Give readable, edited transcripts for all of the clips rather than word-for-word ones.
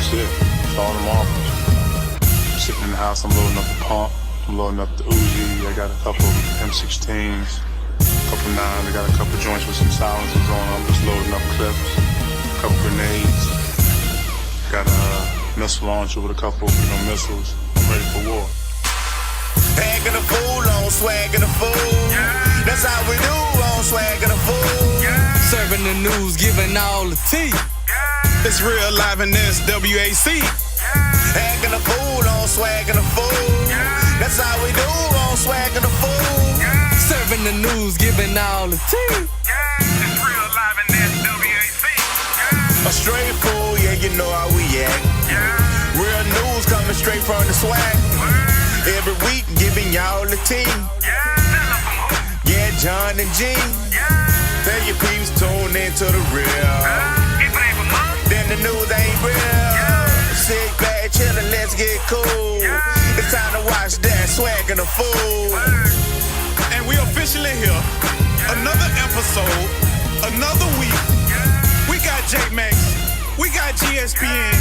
That's it. That's all them offers. Sitting in the house, I'm loading up the pump. I'm loading up the Uzi. I got a couple M16s, a couple 9s. I got a couple joints with some silencers on. I'm just loading up clips, a couple grenades. Got a missile launcher with a couple, missiles. I'm ready for war. Acting a fool on swagging a fool. That's how we do on swagging a fool. Serving the news, giving all the tea. It's real live in SWAC. Acting a fool on swagging a fool. That's how we do on swagging a fool. Serving the news, giving all the tea. It's real live in SWAC. A straight fool, yeah, you know how we act. Real news coming straight from the swag. Every week giving y'all the tea. Yeah, John and G. Tell your peeps tune into the real. Then the news ain't real. Sit back, chillin', let's get cool. It's time to watch that Swaggin' A Fool. And we officially here. Another episode, another week. We got J-Max, we got GSPN,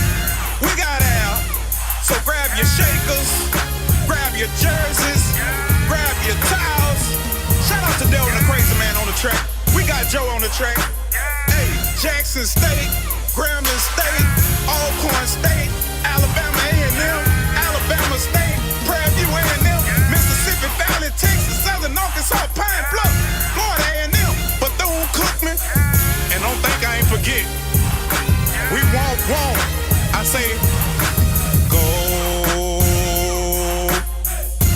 we got Al. So grab your shakers, grab your jerseys, grab your towels. Shout out to Jalon the Crazy Man on the track. We got Joe on the track. Hey, Jackson State, Grambling State, Alcorn State, Alabama A&M, Alabama State, Prairie View A&M, Mississippi Valley, Texas, Southern Arkansas, Pine Bluff, Florida A&M, Bethune-Cookman, and don't think I ain't forget. We won't. I say, go.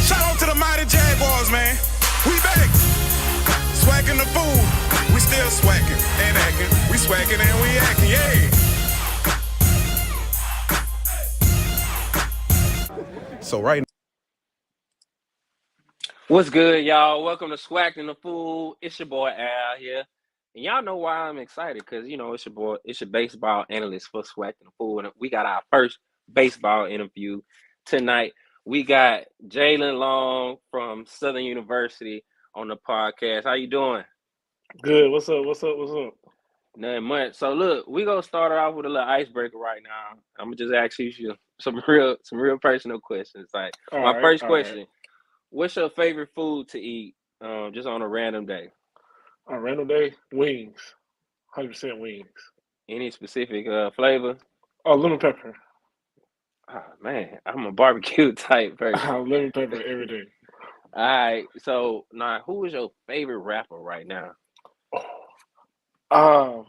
Shout out to the mighty Jaguars, man. We back. Swaggin' the fool. We still swaggin' and actin'. We swaggin' and we actin', yeah. So right now. What's good, y'all? Welcome to SWAC'N A FOOL. It's your boy Al here. And y'all know why I'm excited, because, it's your boy, it's your baseball analyst for SWAC'N A FOOL. And we got our first baseball interview tonight. We got Jalon from Samford University on the podcast. How you doing? Good. What's up? Nothing much. So look, we gonna start off with a little icebreaker right now. I'm gonna just ask you some real personal questions. Like my first question: what's your favorite food to eat? Just on a random day. On a random day, wings. 100% wings. Any specific flavor? Oh, lemon pepper. Oh man, I'm a barbecue type person. Lemon pepper every day. All right. So now, who is your favorite rapper right now?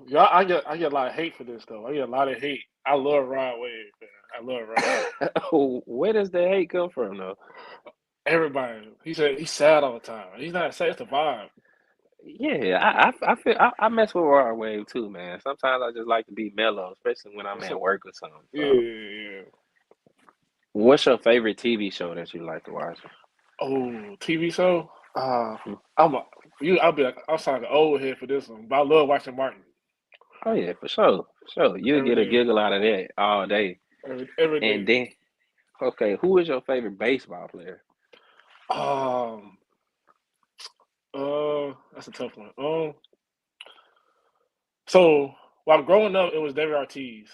Yeah, I get a lot of hate for this though. I get a lot of hate. I love Rod Wave, man. I love Rod. Where does the hate come from, though? Everybody. He said he's sad all the time. He's not sad. It's the vibe. Yeah, I feel I mess with Rod Wave too, man. Sometimes I just like to be mellow, especially when I'm at work or something. So. Yeah. What's your favorite TV show that you like to watch? Oh, TV show? I'll sound like an old head for this one, but I love watching Martin. Oh yeah, for sure. You'll get a giggle out of that all day. Every day. And then, okay, who is your favorite baseball player? That's a tough one. So while growing up, it was David Ortiz.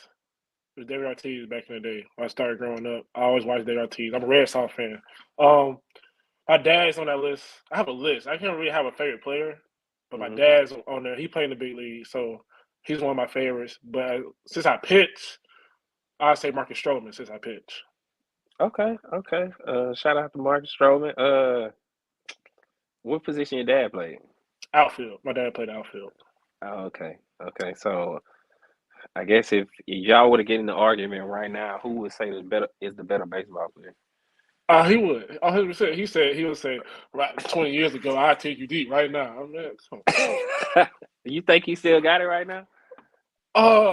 It was David Ortiz back in the day. When I started growing up, I always watched David Ortiz. I'm a Red Sox fan. My dad's on that list. I have a list. I can't really have a favorite player, but my dad's on there. He played in the big league, so he's one of my favorites. But since I pitch, I'd say Marcus Stroman since I pitch. Okay. Shout out to Marcus Stroman. What position your dad played? Outfield. My dad played outfield. Oh, okay. So I guess if y'all were to get in the argument right now, who would say is the better baseball player? He would. 100%. He would say, right 20 years ago, I'd take you deep right now. I'm like, You think he still got it right now?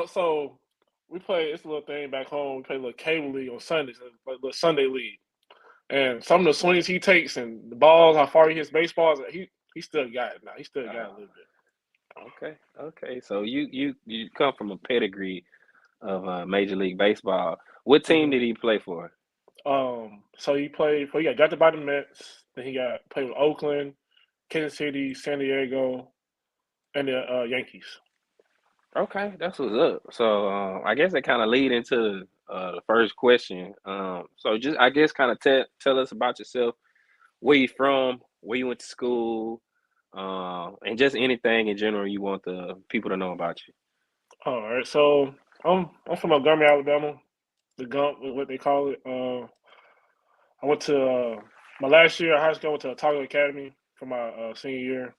So we play this little thing back home. We play a little cable league on Sundays, like a little Sunday league. And some of the swings he takes and the balls, how far he hits baseballs, he still got it now. He still got it a little bit. Okay. So you come from a pedigree of Major League Baseball. What team did he play for? So he got drafted by the Mets. Then he played with Oakland, Kansas City, San Diego, and the Yankees. Okay, that's what's up. So I guess it kind of lead into the first question. So just I guess kind of tell us about yourself, where you from, where you went to school, and just anything in general you want the people to know about you. All right, so I'm from Montgomery, Alabama. The Gump, is what they call it. I went to my last year of high school. I went to Otago Academy for my senior year.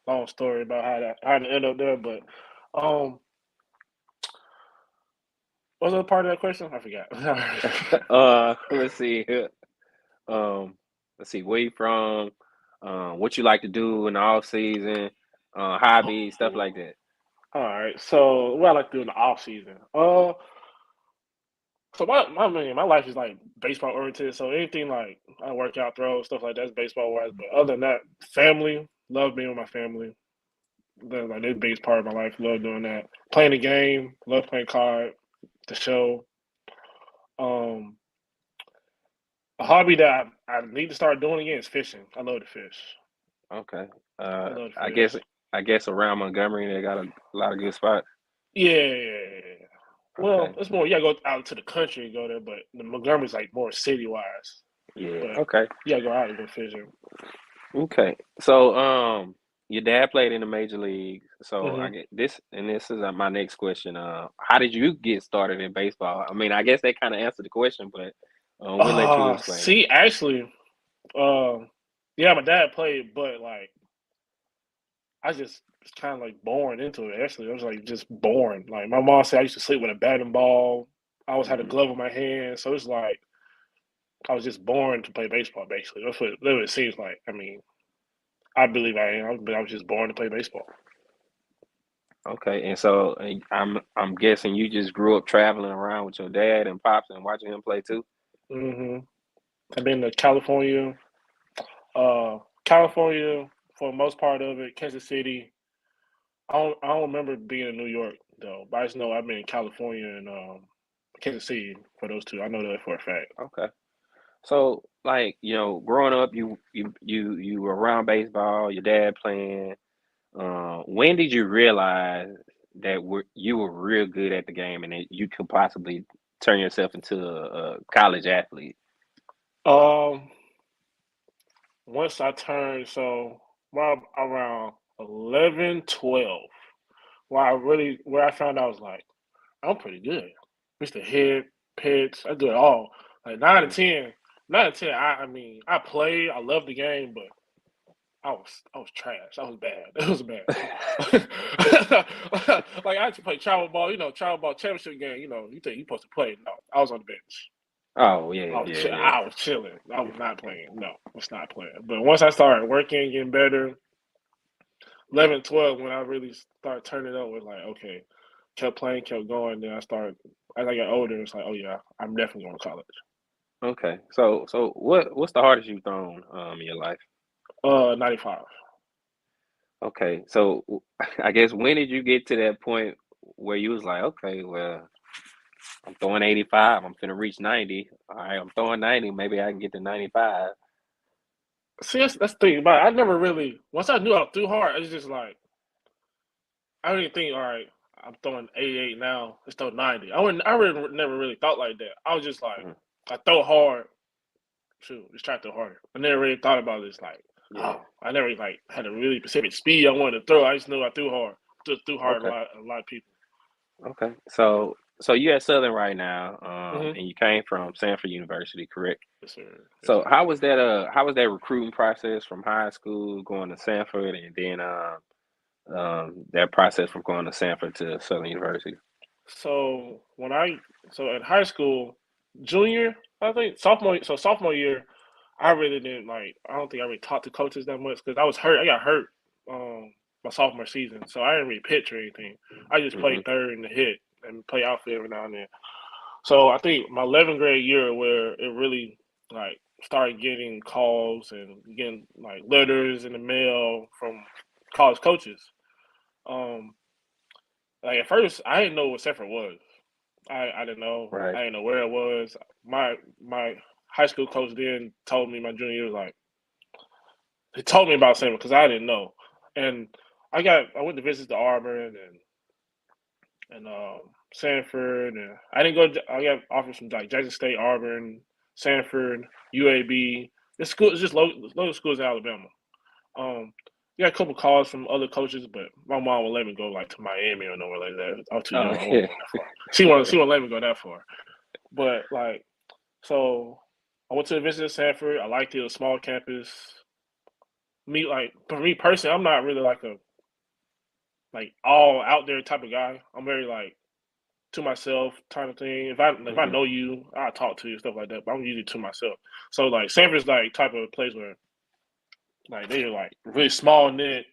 Long story about how I ended up there, but um, what was the other part of that question? I forgot. Let's see. Um, let's see where you from, what you like to do in the off season, hobbies, stuff like that. All right, so what I like to do in the off season. So my life is like baseball oriented. So anything like I work out, throw stuff like that's baseball wise. But other than that, family, love being with my family. That's like the biggest part of my life. Love doing that. Playing the game, love playing card, the show. Um, a hobby that I need to start doing again is fishing. I love to fish. Okay. I love to I fish. guess around Montgomery they got a lot of good spots. Yeah. Well, Okay. it's more you gotta go out to the country and go there, but the Montgomery's like more city wise. Yeah. But Okay. you gotta go out and go fishing. Okay. So, your dad played in the major leagues. So I Hmm. get this, and this is my next question. How did you get started in baseball? I mean, I guess they kind of answered the question, but we'll let you explain it. See, actually, um, yeah, my dad played, but like I just was kind of like born into it. Actually, I was like just born. Like my mom said, I used to sleep with a bat and ball. I always had a Hmm. glove in my hand, so it's like I was just born to play baseball. Basically, that's what it seems like. I mean, I believe I am, but I was just born to play baseball. Okay, and so I'm guessing you just grew up traveling around with your dad and pops and watching him play too. Hmm. I've been to California for the most part of it. Kansas City. I don't remember being in New York though, but I just know I've been in California and Kansas City for those two. I know that for a fact. Okay. So, like, growing up, you were around baseball, your dad playing. When did you realize that you were real good at the game and that you could possibly turn yourself into a college athlete? Um, Once I turned around 11, 12, where I found out I was like I'm pretty good. Used to hit, pitch, I do it all. Like Hmm. 9 and 10. I mean I played, I love the game, but I was trash. I was bad. It was bad. Like I had to play travel ball, travel ball championship game. You think you supposed to play? No, I was on the bench. Oh yeah, yeah, yeah. I was chilling. I was not playing. No, I was not playing. But once I started working, getting better, 11, 12, when I really started turning up, was like, okay, kept playing, kept going. Then as I got older, it's like, oh yeah, I'm definitely going to college. Okay. So what's the hardest you've thrown in your life? 95. Okay. So I guess when did you get to that point where you was like, okay, well, I'm throwing 85, I'm finna reach 90. All right, I'm throwing 90, maybe I can get to 95. See, that's the thing about it. I never really, once I knew I threw hard, it's just like, I don't even think, all right, I'm throwing 88 now. Let's throw 90. I really never really thought like that. I was just like, Mhm. I throw hard. Shoot, just try to throw harder. I never really thought about this. Like, Yeah. oh, I never like had a really specific speed I wanted to throw. I just knew I threw hard. Threw hard Okay. a lot of people. Okay. So you're at Southern right now, Hmm. and you came from Samford University, correct? Yes, sir. Yes, So sir. how was that recruiting process from high school going to Sanford and then that process from going to Sanford to Southern University? So so in high school, junior, I think sophomore year, I really didn't like. I don't think I really talked to coaches that much because I was hurt. I got hurt my sophomore season, so I didn't really pitch or anything. I just Hmm. played third in the hit and play outfield every now and then. So I think my 11th grade year where it really like started getting calls and getting like letters in the mail from college coaches. Um, like at first I didn't know what Sanford was. I didn't know. Right. I didn't know where it was. My high school coach then told me my junior year was like he told me about Sanford because I didn't know. And I went to visit the Auburn and Samford. And I didn't go. I got offers from like Jackson State, Auburn, Samford, UAB. It's school. It's just local schools in Alabama. You got a couple calls from other coaches, but my mom would let me go like to Miami or nowhere like that. I was too young. I wasn't going that far. She wouldn't let me go that far. But like, so I went to visit Samford. I liked it. It was a small campus. For me personally, I'm not really like a all out there type of guy. I'm very like to myself kind of thing. If I know you, I'll talk to you, stuff like that. But I'm usually to myself. So like Sanford's like type of place where like they're like really small knit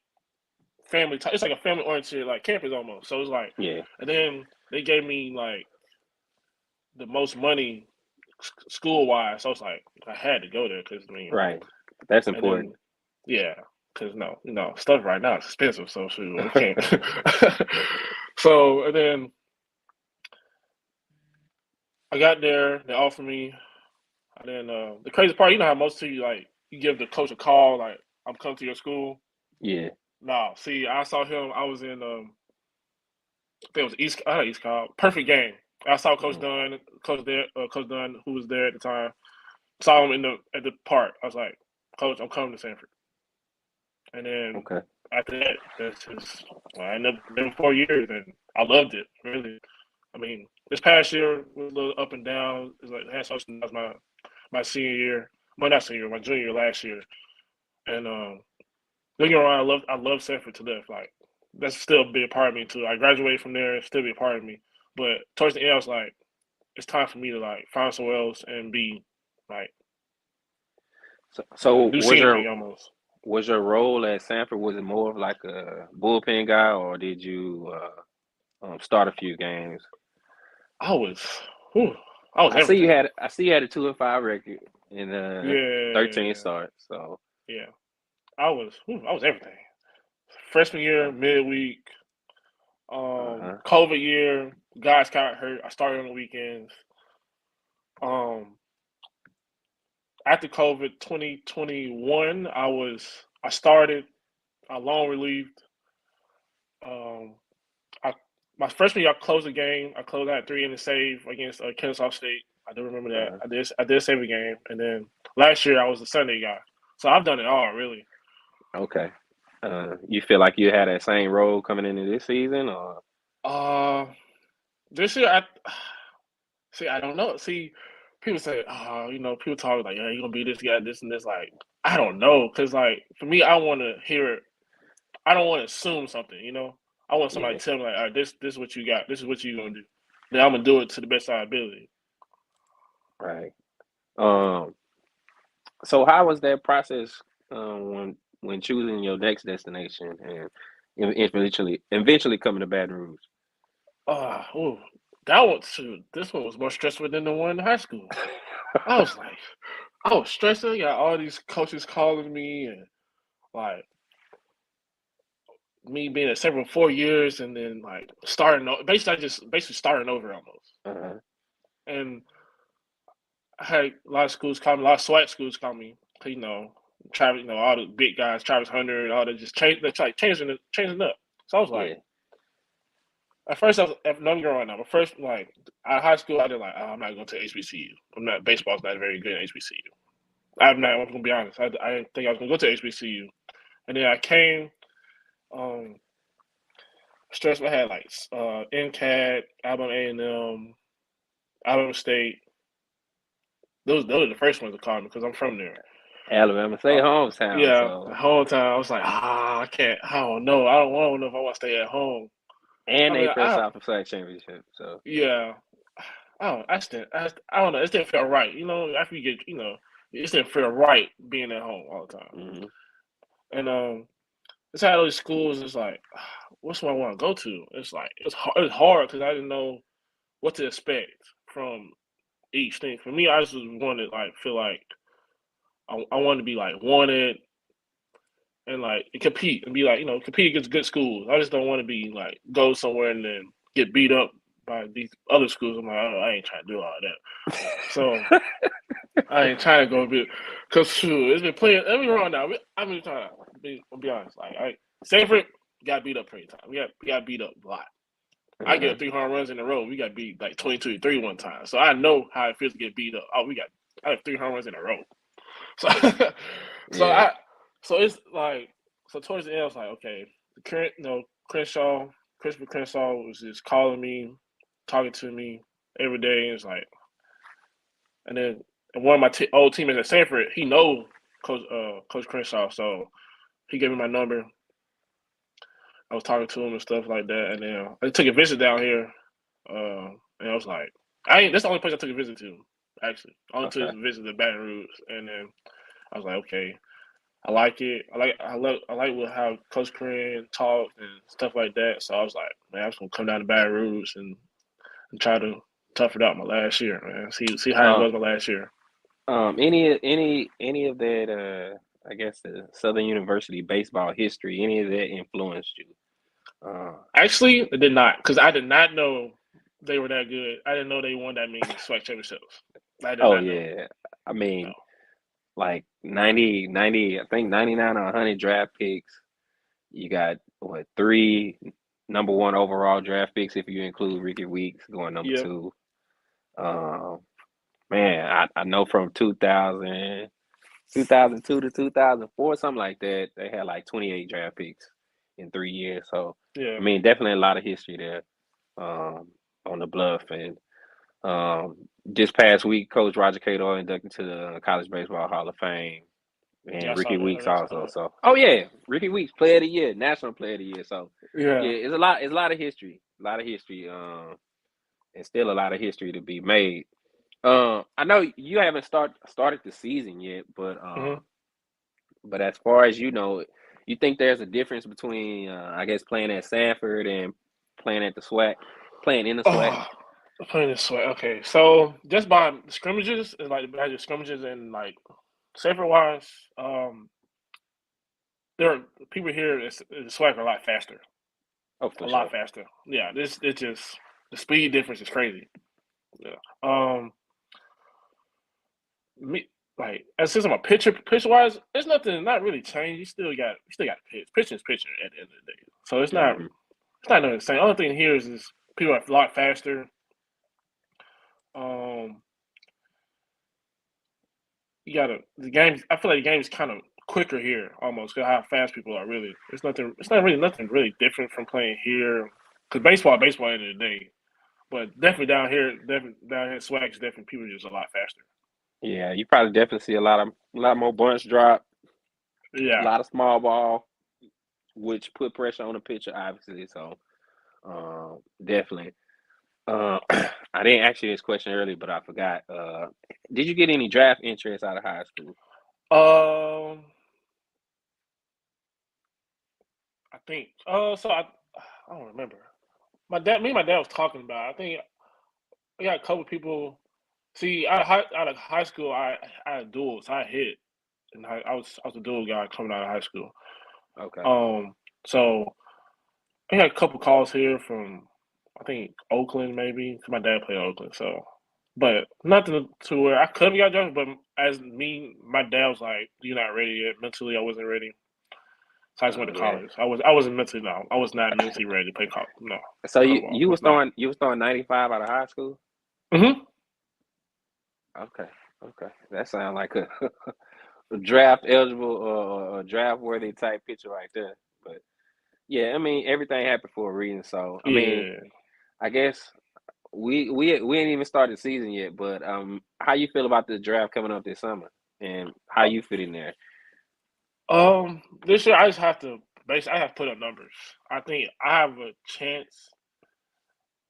family type. It's like a family oriented like campus almost. So it's like Yeah. And then they gave me like the most money school wise. So it's like I had to go there because Right. That's important. Yeah, because stuff right now is expensive. So shoot, I can't. So and then I got there. They offered me. And then the crazy part, you know how most of you like you give the coach a call like I'm coming to your school. Yeah. Nah, see, I saw him. I was in I think it was East Cobb. Perfect game. I saw Coach Dunn, Coach Dunn, who was there at the time. Saw him at the park. I was like, Coach, I'm coming to Samford. And then after that, that's just I ended up there 4 years, and I loved it. Really, I mean, this past year was a little up and down. It's like that was my senior year. Well, not senior, my junior year last year. And don't get me wrong, I love Samford to death. Like that's still be a part of me too. I graduated from there, still be a part of me. But towards the end, I was like, it's time for me to like find somewhere else and be like. So was your role at Samford, was it more of like a bullpen guy, or did you start a few games? I was everything. I see you had a 2-5 record in 13 starts. So yeah, I was everything. Freshman year, midweek, COVID year, guys got hurt. I started on the weekends. After COVID 2021, I started. I long relieved. My freshman year, I closed the game. I closed out 3 innings save against Kennesaw State. I do remember that. I did save a game, and then last year I was the Sunday guy. So I've done it all, really. Okay. You feel like you had that same role coming into this season, or? This year I don't know. See, people say, people talk like, yeah, you're gonna be this guy, this and this. Like, I don't know, cause like for me, I want to hear it. I don't want to assume something, I want somebody to tell me like, all right, this is what you got. This is what you're gonna do. Then I'm gonna do it to the best of my ability. Right. So how was that process when choosing your next destination and eventually coming to Baton Rouge? This one was more stressful than the one in high school. I was stressing. I got all these coaches calling me and like me being at Samford for 4 years and then like starting starting over almost. And I had a lot of schools call me, a lot of SWAC schools call me. Travis, all the big guys, Travis Hunter, all that just changing up. So I was like, at first I was nothing growing up. But first, like at high school, I did like, I'm not going to HBCU. Baseball's not very good at HBCU. I'm going to be honest. I didn't think I was going to go to HBCU. And then I came, stressed. I had like NCAT, Alabama A&M, Alabama State. Those are the first ones to call me because I'm from there. Alabama State hometown. Yeah, so. the whole time I was like, I can't. I don't know. I don't know if I want to stay at home. And they press out for SWAC championship. So yeah, I don't know. It didn't feel right. After you get, it didn't feel right being at home all the time. And it's how those schools. It's like, what's what I want to go to? It's like it's hard because I didn't know what to expect from each thing. For me, I just wanted feel like I wanted to be like wanted and like compete and be like compete against good schools. I just don't want to be like go somewhere and then get beat up by these other schools. I'm like, I ain't trying to do all that. So I ain't trying to go because it's been playing. Let me wrong now. I've been trying to be honest. Like Samford got beat up pretty time. We got beat up a lot. I get 3 home runs in a row. We got beat like 22-3 one time. So I know how it feels to get beat up. I have 3 home runs in a row. So so Yeah. it's like towards the end I was like, okay, the current Christopher Crenshaw was just calling me, talking to me every day. And it's like, and then one of my old teammates at Samford, he knows Coach Crenshaw, so he gave me my number. I was talking to him and stuff like that, and then I took a visit down here, and I was like, that's the only place I took a visit to, actually. I only took a visit to Baton Rouge, and then I was like, okay, I like it. I like how Coach Corinne talked and stuff like that. So I was like, man, I'm just gonna come down to Baton Rouge and try to tough it out my last year, man. See how it was my last year. Any of that I guess the Southern University baseball history, any of that influenced you? Actually, it did not, because I did not know they were that good. I didn't know they won that many SWAC championships. I did not know. I mean, No. like 90, I think 99 or 100 draft picks. You got what, 3 number 1 overall draft picks if you include Ricky Weeks going number 2. Man, I know from 2002 to 2004, something like that, they had like 28 draft picks in 3 years. So Yeah. I mean, definitely a lot of history there on the Bluff. And this past week, Coach Roger Cato inducted to the College Baseball Hall of Fame, and Ricky Weeks also. So, Ricky Weeks, Player of the Year, National Player of the Year. So, it's a lot of history, and still a lot of history to be made. I know you haven't started the season yet, but but as far as you know, you think there's a difference between I guess playing at Samford and playing at the SWAC, playing in the SWAC? Playing in the SWAC. Okay, so just by the scrimmages and like by the scrimmages and like Samford wise, there are people here in the SWAC are a lot faster. Oh, for a sure. lot faster. Yeah, it's just the speed difference is crazy. Yeah. Since I'm a pitcher wise, there's not really changed. You still got to pitch. Pitching is pitching at the end of the day. So it's not nothing the same. Only thing here is people are a lot faster. The game. I feel like the game is kind of quicker here almost because how fast people are really. It's not really nothing really different from playing here. Because baseball at the end of the day. But definitely down here SWAC is definitely people are just a lot faster. Yeah, you probably definitely see a lot more bunch drop. Yeah, a lot of small ball, which put pressure on the pitcher, obviously. So, definitely. I didn't ask you this question earlier, but I forgot. Did you get any draft interest out of high school? I think. So I don't remember. Me and my dad was talking about it. I think I got a couple people. See, out of high school, I had duels. I hit, and I was a dual guy coming out of high school. Okay. So I got a couple calls here from I think Oakland maybe. 'Cause my dad played Oakland, so. But nothing to where I could have got drafted. But my dad was like, "You're not ready yet. Mentally, I wasn't ready." So I just went to college. I wasn't mentally I was not mentally ready to play college. No. So you was throwing 95 out of high school? Mm-hmm. Okay. That sounds like a draft eligible or draft worthy type pitcher right there. But yeah, I mean everything happened for a reason. So I mean, I guess we ain't even started the season yet. But how you feel about the draft coming up this summer, and how you fit in there? This year I just have to put up numbers. I think I have a chance.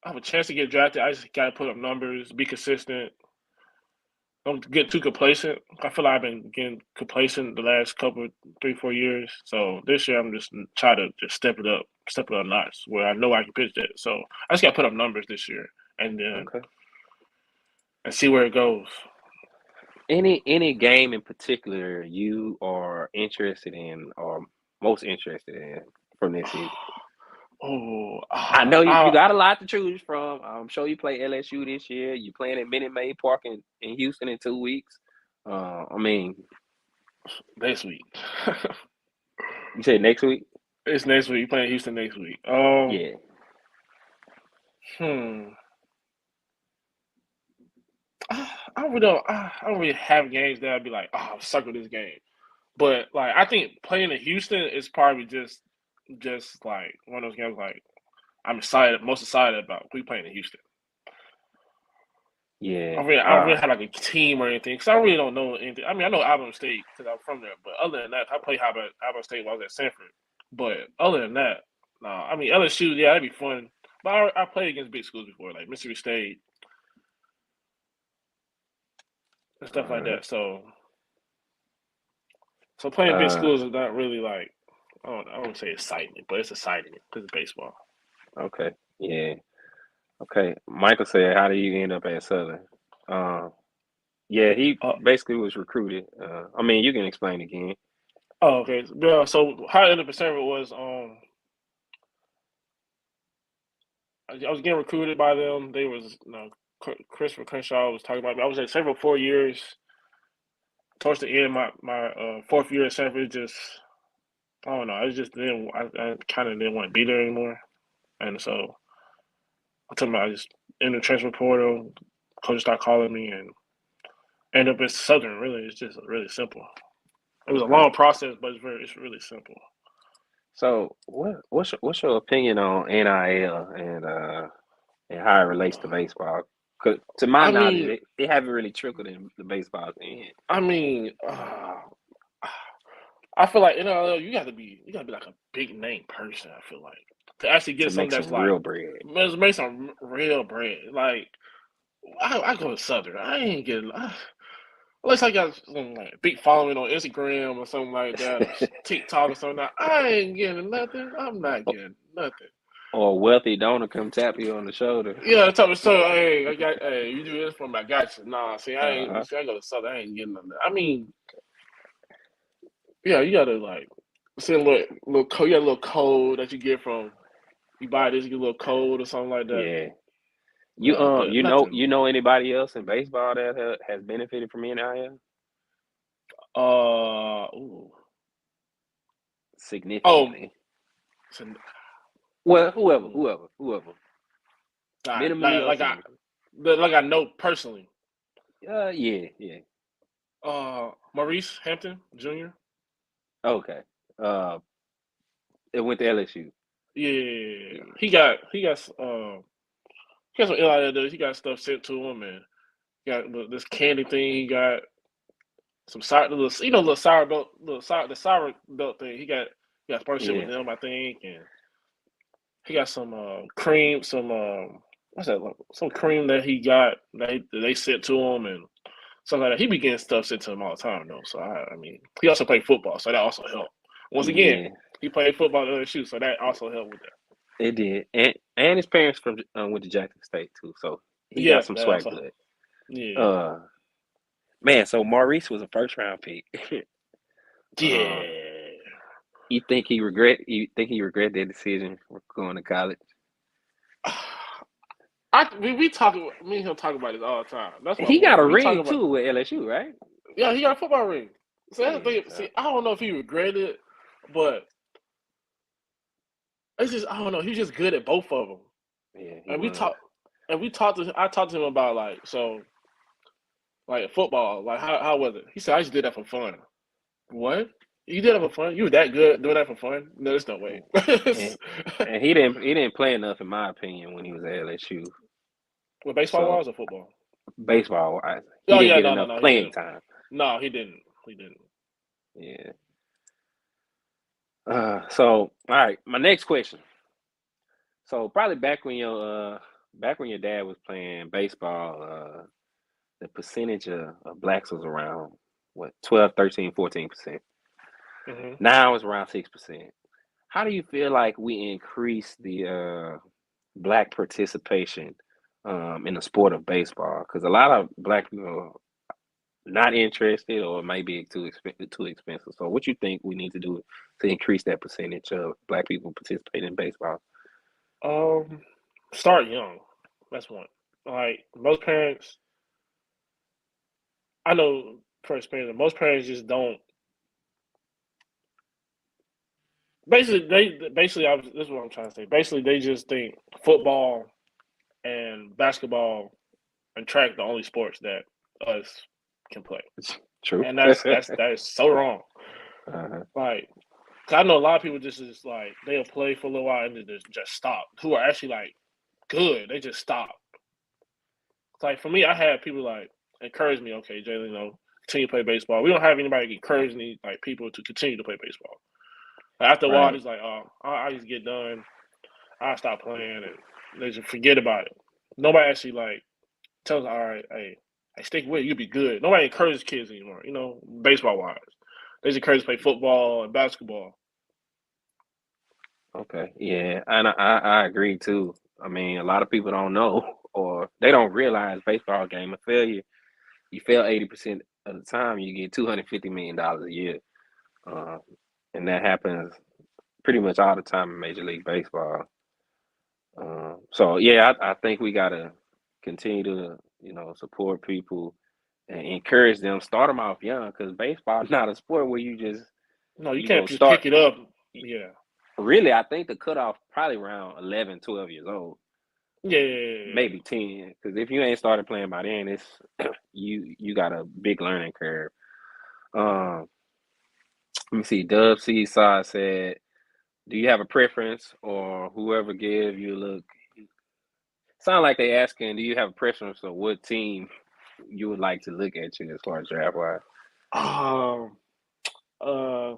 To get drafted. I just gotta put up numbers, be consistent. Don't get too complacent. I feel like I've been getting complacent the last 3-4 years. So this year I'm just try to just step it up a notch where I know I can pitch that. So I just gotta put up numbers this year and then and see where it goes. Any game in particular you are interested in or most interested in from this season? I know you got a lot to choose from. I'm sure you play LSU this year. You're playing at Minute Maid Park in Houston in 2 weeks. I mean, next week. You said next week? It's next week. You playing Houston next week. Yeah. I don't really have games that I'd be like, oh, I'm stuck with this game. But like, I think playing in Houston is probably just like one of those games. Like, I'm most excited about we playing in Houston. Yeah. I don't really have like a team or anything because I really don't know anything. I mean, I know Alabama State because I'm from there, but other than that, I played Alabama State while I was at Samford. But other than that, no. I mean, LSU, yeah, that'd be fun. But I played against big schools before, like Mississippi State and stuff like that. So playing big schools is not really like I don't say exciting, but it's exciting because it's baseball. Okay. Yeah. Okay. Michael said, "How do you end up at Southern?" Yeah, he basically was recruited. I mean, you can explain again. Oh, okay. Yeah. So how I ended up at Samford was I was getting recruited by them. They was Christopher Crenshaw was talking about me. I was at Samford 4 years. Towards the end, my fourth year at Samford, just I don't know. I just didn't. I kind of didn't want to be there anymore, and so I told him I just in the transfer portal. Coach started calling me and ended up at Southern. Really, it's just really simple. It was a long process, but it's really simple. So, what's your opinion on NIL and how it relates to baseball? 'Cause to my knowledge, it haven't really trickled in the baseball thing. I mean, I feel like NIL, you got to be like a big name person. I feel like to actually get something that's like real bread. Let's make some real bread. Like I go to Southern. I ain't getting. Unless I got some like big following on Instagram or something like that, or TikTok or something. I ain't getting nothing. I'm not getting nothing. Or a wealthy donor come tap you on the shoulder. Yeah, tell me so. Hey, you do this for me. I got you. Nah, see, I ain't. See, I go to Southern. I ain't getting nothing. I mean, yeah, you gotta like send a little code. You got a little code that you get from. You buy this, you get a little code or something like that. Yeah. You know anybody else in baseball that has benefited from NIL? Significantly. Well, whoever. Minimally, like I know personally. Yeah. Maurice Hampton Jr. Okay. It went to LSU. Yeah. He got some NIL. He got stuff sent to him, and he got this candy thing. He got some little sour belt, the sour belt thing. He got sponsorship with them, I think, and he got some cream, some what's that? Some cream that he got that they sent to him, and something like that. He be getting stuff sent to him all the time, though. So I mean, he also played football, so that also helped. Once again, he played football at LSU, so that also helped with that. It did, and his parents went to Jackson State too, so he got some swag to it. Yeah. Man, so Maurice was a first round pick. Yeah. You think he regret that decision for going to college? We talk. Me and him talk about this all the time. That's why he got a ring too with LSU, right? Yeah, he got a football ring. So that's the thing. See, I don't know if he regretted it, but it's just I don't know. He's just good at both of them. Yeah, I talked to him about like football. Like how was it? He said I just did that for fun. What? You did that for fun? You were that good doing that for fun? No, there's no way. and he didn't play enough, in my opinion, when he was at LSU. Well, baseball wise or football? Baseball wise. He didn't get enough playing time. No, he didn't. Yeah. So all right, my next question. So probably back when your dad was playing baseball, the percentage of blacks was around 12, 13, 14%. Mm-hmm. Now it's around 6%. How do you feel like we increase the black participation in the sport of baseball? Because a lot of black people are not interested, or it may be too expensive. So what you think we need to do to increase that percentage of black people participating in baseball? Start young. That's one. Like most parents, I know for experience, most parents just don't. Basically, this is what I'm trying to say. Basically, they just think football and basketball and track the only sports that us can play. True. And that is so wrong. Uh-huh. Like, 'cause I know a lot of people just like they'll play for a little while and then just stop. Who are actually like good, they just stop. It's like for me, I had people like encourage me. Okay, Jalon, continue to play baseball. We don't have anybody encouraging like people to continue to play baseball. Like, after a while, Right. it's like, oh, I just get done. I stop playing and they just forget about it. Nobody actually like tells them, all right, hey, stick with it, you'll be good. Nobody encourages kids anymore, baseball wise. They just encourage to play football and basketball. Okay. Yeah, and I agree too. I mean, a lot of people don't know or they don't realize baseball game of failure. You fail 80% of the time, you get $250 million a year, uh, and that happens pretty much all the time in Major League Baseball. So yeah, I think we gotta continue to support people and encourage them. Start them off young because baseball is not a sport where you just No, you you know can't just start. pick it up. Yeah. Really, I think the cutoff probably around 11, 12 years old, Yeah. maybe 10. Because if you ain't started playing by then, it's you got a big learning curve. Um, let me see. Dub Seaside said, "Do you have a preference, or whoever give you a look?" Sound like they asking, "Do you have a preference of what team you would like to look at you as far as draft wise?" Um, uh,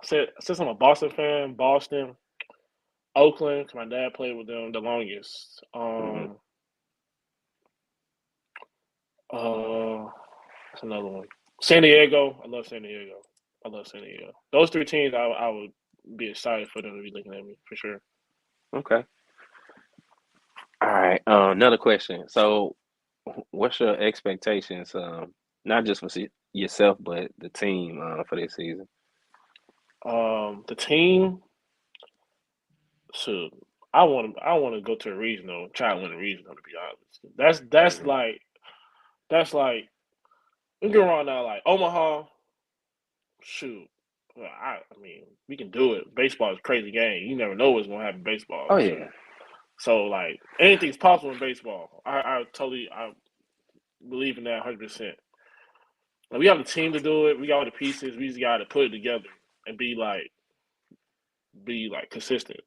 since I'm a Boston fan, Boston, Oakland, 'cause my dad played with them the longest. Hmm. That's another one. San Diego. I love San Diego. Those three teams, I would be excited for them to be looking at me for sure. Okay. All right. Another question. So, what's your expectations? Not just for yourself, but the team for this season. The team. So I want to go to a regional, try to win a regional. To be honest, Hmm. that's like we can run out like Omaha. Shoot, well, I mean we can do it. Baseball is a crazy game. You never know what's gonna happen in baseball. Oh Shoot. yeah. So like anything's possible in baseball. I believe in that 100%. Like, we have the team to do it. We got all the pieces. We just got to put it together and be consistent.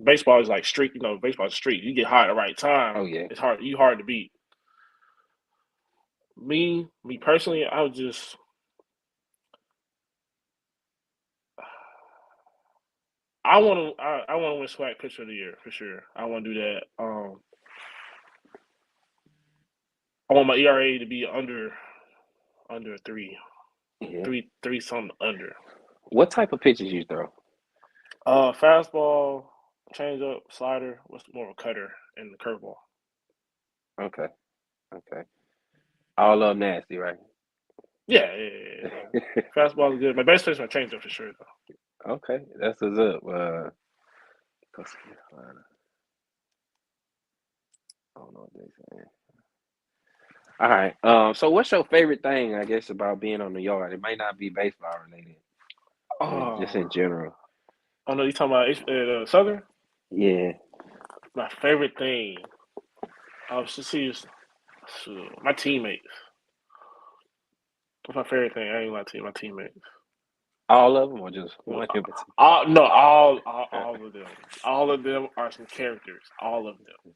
Baseball is like street. Baseball is street. You get hot at the right Oh time, yeah. it's hard. You hard to beat. Me personally, I would just. I want to win SWAC Pitcher of the Year for sure. I want to do that. I want my ERA to be under 3, Yeah. 3 something under. What type of pitches you throw? Fastball, changeup, slider. What's more of a cutter and the curveball. Okay. Okay. All up nasty, right? Yeah. Fastball is good. My best pitch is my changeup for sure though. Okay, that's what's up. Coastal Carolina. I don't know what they saying. All right. So what's your favorite thing, I guess, about being on the yard? It might not be baseball related, but just Oh, in general. I know you talking about Southern. Yeah. My favorite thing. I was to see my teammates. That's my favorite thing. I ain't gonna lie to you, my teammates. All of them or just one in particular? No, all of them. All of them are some characters. All of them.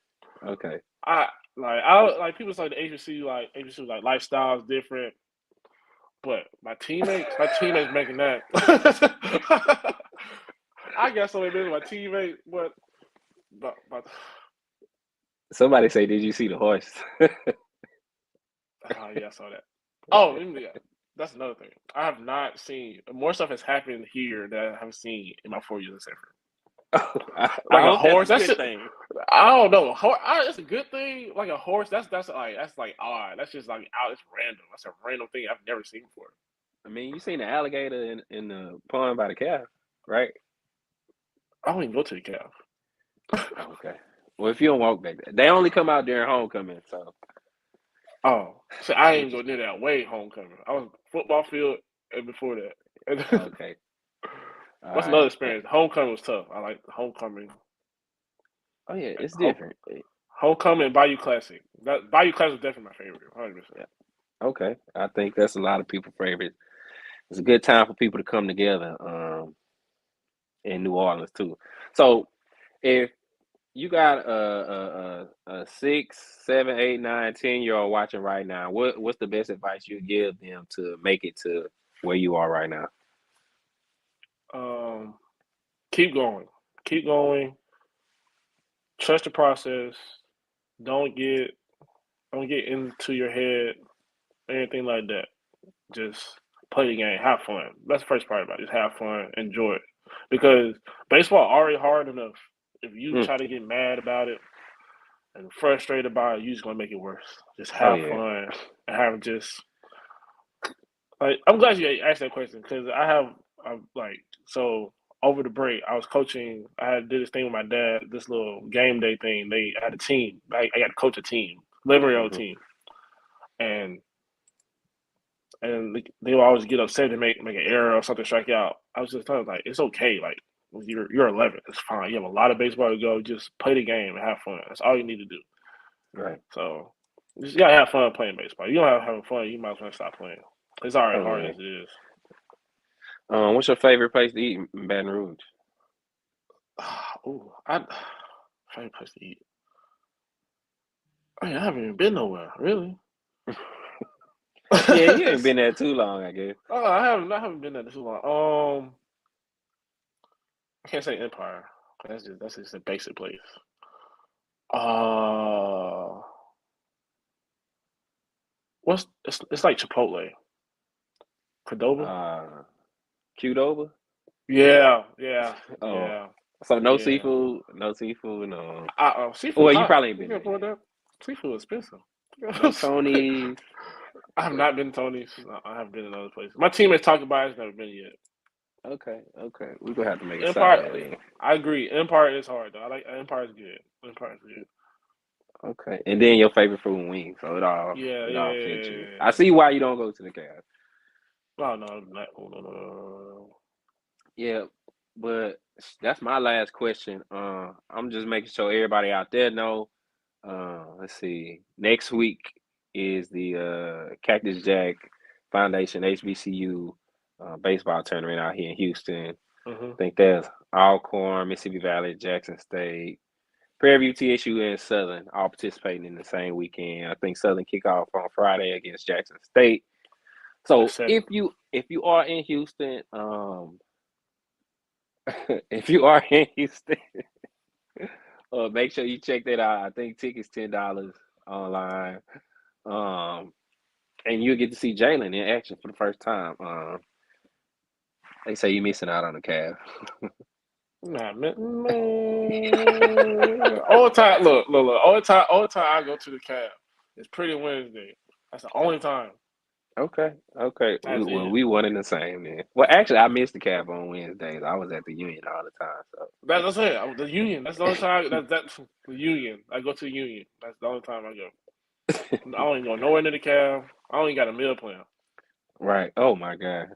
Okay. I like people say the agency like lifestyle is different, but my teammates making that. I got so many my teammates, but Somebody say, did you see the horse? yeah, I saw that. Oh, yeah, that's another thing. I have not seen more stuff has happened here that I haven't seen in my 4 years in Sanford. I Like a hope that's horse, a that's good it. thing. I don't know. That's a good thing. Like a horse, that's like odd. That's just like out. It's random. That's a random thing I've never seen before. I mean, you seen the alligator in the pond by the calf, right? I don't even go to the calf. Okay. Well, if you don't walk back there, they only come out during homecoming. So Oh, so I ain't go interesting. near that way homecoming. I was football field and before that. Okay. All That's another right. experience. Homecoming was tough. I like the homecoming. Oh yeah, Like, it's different. Homecoming and Bayou Classic. Bayou Classic is definitely my favorite. 100%. Okay, I think that's a lot of people's favorite. It's a good time for people to come together in New Orleans too. So if you got a 6, 7, 8, 9, 10-year-old watching right now, what's the best advice you give them to make it to where you are right now? Keep going. Keep going. Trust the process. Don't get into your head, anything like that. Just play the game, have fun. That's the first part about it. Just have fun, enjoy it. Because baseball already hard enough. If you try to get mad about it and frustrated about it, you're just gonna make it worse. Just have fun and have just like. I'm glad you asked that question because I'm like so. Over the break, I was coaching. I did this thing with my dad, this little game day thing. They had a team. I got to coach a team, living room team, and they will always get upset and make an error or something, strike out. I was just telling them, like, it's okay. Like you're 11, it's fine. You have a lot of baseball to go. Just play the game and have fun. That's all you need to do. Right. So you just gotta have fun playing baseball. You don't have having fun, you might as well stop playing. It's already hard as it is. What's your favorite place to eat in Baton Rouge? Favorite place to eat. I haven't even been nowhere, really. Yeah, you ain't been there too long, I guess. Oh, I haven't been there too long. I can't say Empire. That's just a basic place. It's like Chipotle. Qdoba? Qdoba? Yeah. Oh. Yeah. So no seafood, no. Seafood. Well, you probably ain't been there. That. Seafood expensive. No Tony's. I have not been to Tony's. No, I haven't been in other places. My teammates talk about it. It's never been yet. Okay. We're gonna have to make a Empire. I agree. Empire is hard though. I like Empire's good. Empire's good. Okay. And then your favorite food and wings. So it all fits you. I see why you don't go to the Cavs. No. Yeah, but that's my last question. I'm just making sure everybody out there know. Let's see. Next week is the Cactus Jack Foundation HBCU baseball tournament out here in Houston. I think there's Alcorn, Mississippi Valley, Jackson State, Prairie View, TSU, and Southern all participating in the same weekend. I think Southern kick off on Friday against Jackson State. So if you are in Houston, make sure you check that out. I think tickets $10 online, and you'll get to see Jalon in action for the first time. They say you're missing out on the Cavs. Nah, man. All the time, look. All the time I go to the Cavs, it's Pretty Wednesday. That's the only time. Okay. We one and the same then. Well, actually, I missed the Cavs on Wednesdays. I was at the Union all the time. So that's it. The Union. That's the only time. That's the Union. I go to the Union. That's the only time I go. I don't even go nowhere near the Cavs. I only got a meal plan. Right. Oh my God.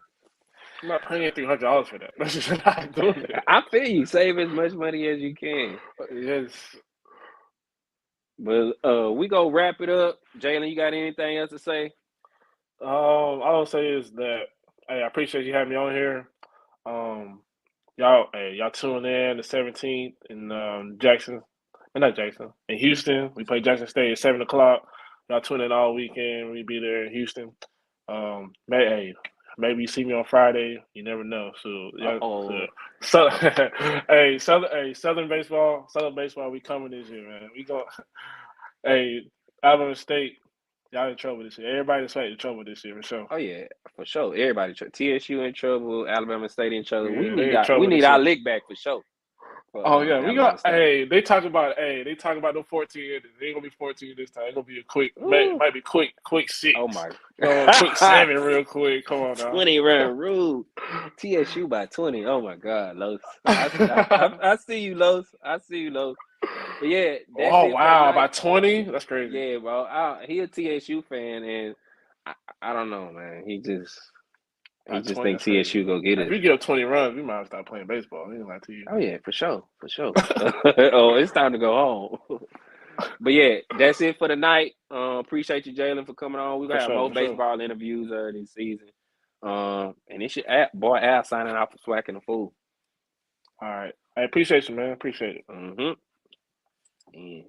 I'm not paying $300 for that. That's just not doing it. I feel you. Save as much money as you can. Yes. But we go wrap it up. Jalon, you got anything else to say? All I'll say is that I appreciate you having me on here. Y'all tune in the 17th in in Houston. We play Jackson State at 7:00. Y'all tune in all weekend. We be there in Houston. Maybe you see me on Friday. You never know. So Southern baseball. We coming this year, man. We go. Alabama State. Y'all in trouble this year. Everybody in trouble this year, for sure. Oh yeah, for sure. Everybody in trouble. TSU in trouble. Alabama State in trouble. Yeah, we need our lick back for sure. Oh yeah, we got. They talk about the 14 innings. It ain't gonna be 14 this time. It's gonna be a quick. Might be quick 6. Oh my. Quick 7, real quick. Come on now. 20 run rule. TSU by 20. Oh my God, Los. I see you, Los. But yeah. Wow, by 20? That's crazy. Yeah, bro. He a TSU fan, and I don't know, man. He just thinks TSU go get it. If we get up 20 runs, we might start playing baseball. I ain't lie to you. Oh yeah, for sure. Oh, it's time to go home. But yeah, that's it for tonight. Appreciate you, Jalon, for coming on. We're gonna have more For sure. baseball interviews this season. And it's your boy Al signing out for SWAC'N A FOOL. All right. I appreciate you, man. Appreciate it. Mm-hmm. Yeah.